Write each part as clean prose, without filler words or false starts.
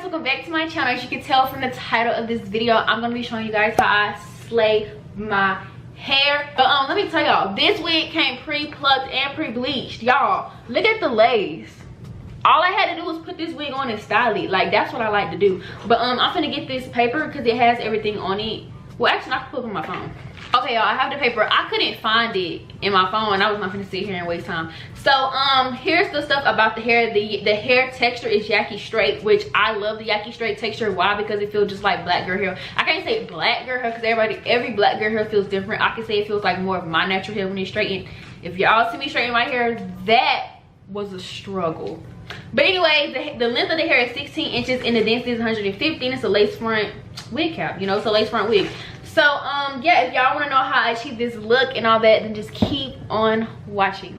welcome back to my channel. As you can tell from the title of this video, I'm gonna be showing you guys how I slay my hair. But let me tell y'all, this wig came pre-plucked and pre-bleached. Y'all, look at the lace. All I had to do was put this wig on and style it. Like, that's what I like to do. But I'm finna get this paper because it has everything on it. Well, actually, I can put it on my phone. Okay, y'all, I have the paper. I couldn't find it in my phone. I was not gonna sit here and waste time. So here's the stuff about the hair. The hair texture is Yaki straight, which I love the Yaki straight texture. Why? Because it feels just like black girl hair. I can't say black girl hair because every black girl hair feels different. I can say it feels like more of my natural hair when it's straightened. If y'all see me straighten my hair, that was a struggle. But anyway, the length of the hair is 16 inches and the density is 150. And it's a lace front wig cap, you know, it's a lace front wig. So yeah, if y'all want to know how I achieve this look and all that, then just keep on watching.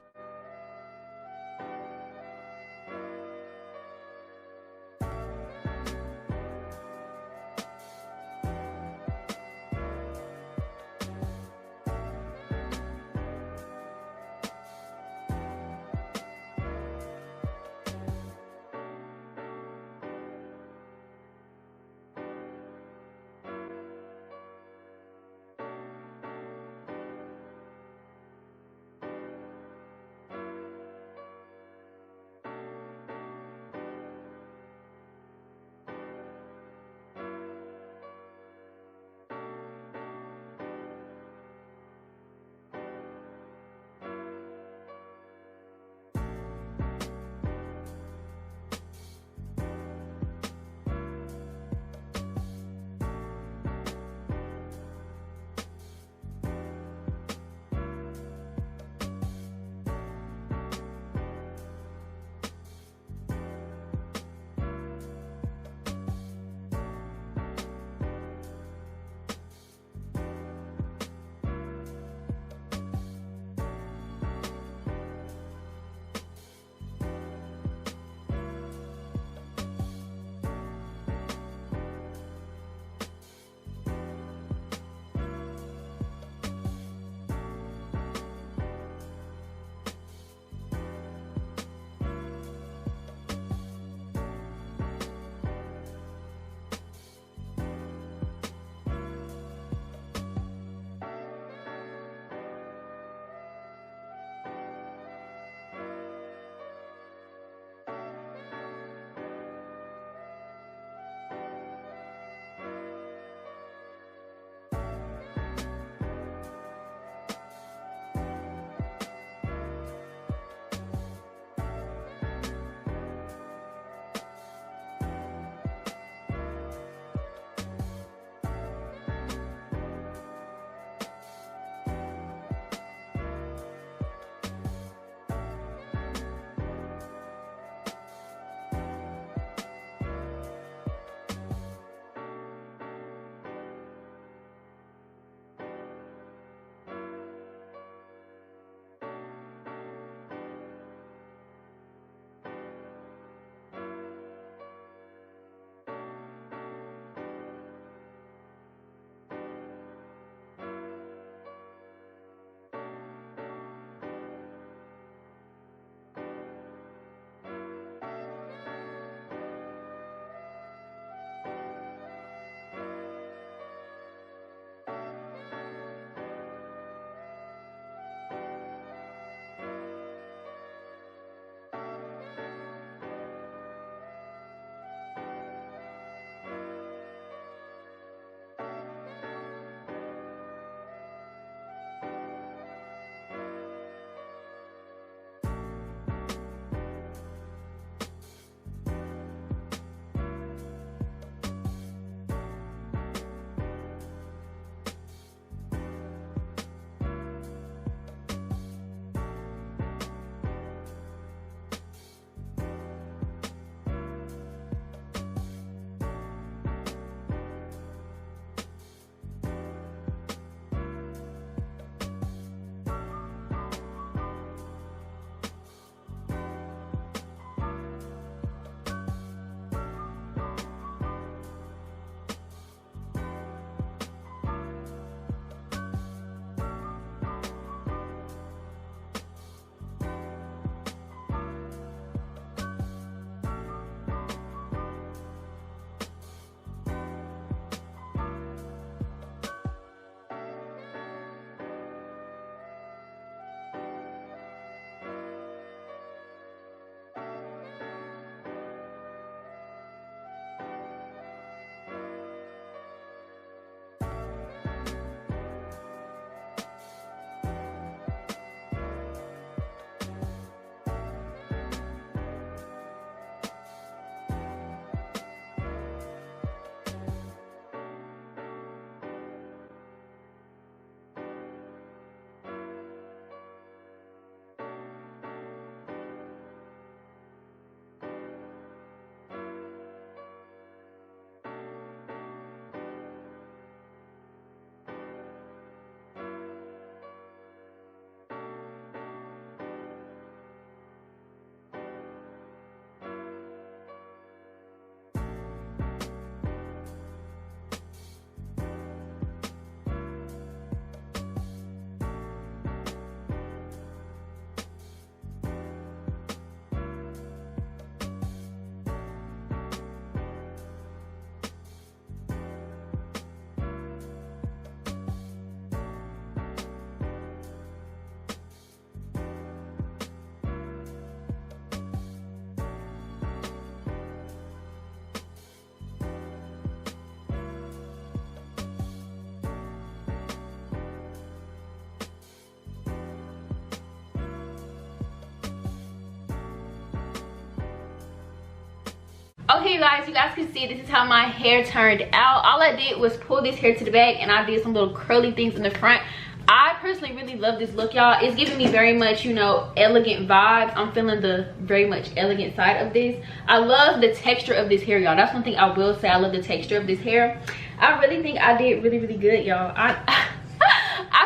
here guys, you guys can see this is how my hair turned out. All I did was pull this hair to the back and I did some little curly things in the front. I personally really love this look, y'all. It's giving me very much, you know, elegant vibes. I'm feeling the very much elegant side of this. I love the texture of this hair, y'all. That's one thing I will say. I love the texture of this hair. I really think I did really good, y'all. I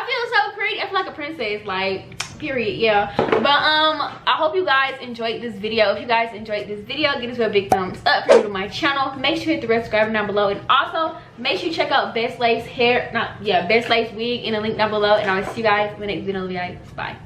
feel so pretty. I feel like a princess, like, period. Yeah, but I hope you guys enjoyed this video. If you guys enjoyed this video, give this a big thumbs up. If you're new to my channel, make sure you hit the red subscribe down below, and also make sure you check out Bestlacewigs in the link down below, and I'll see you guys in the next video. Bye.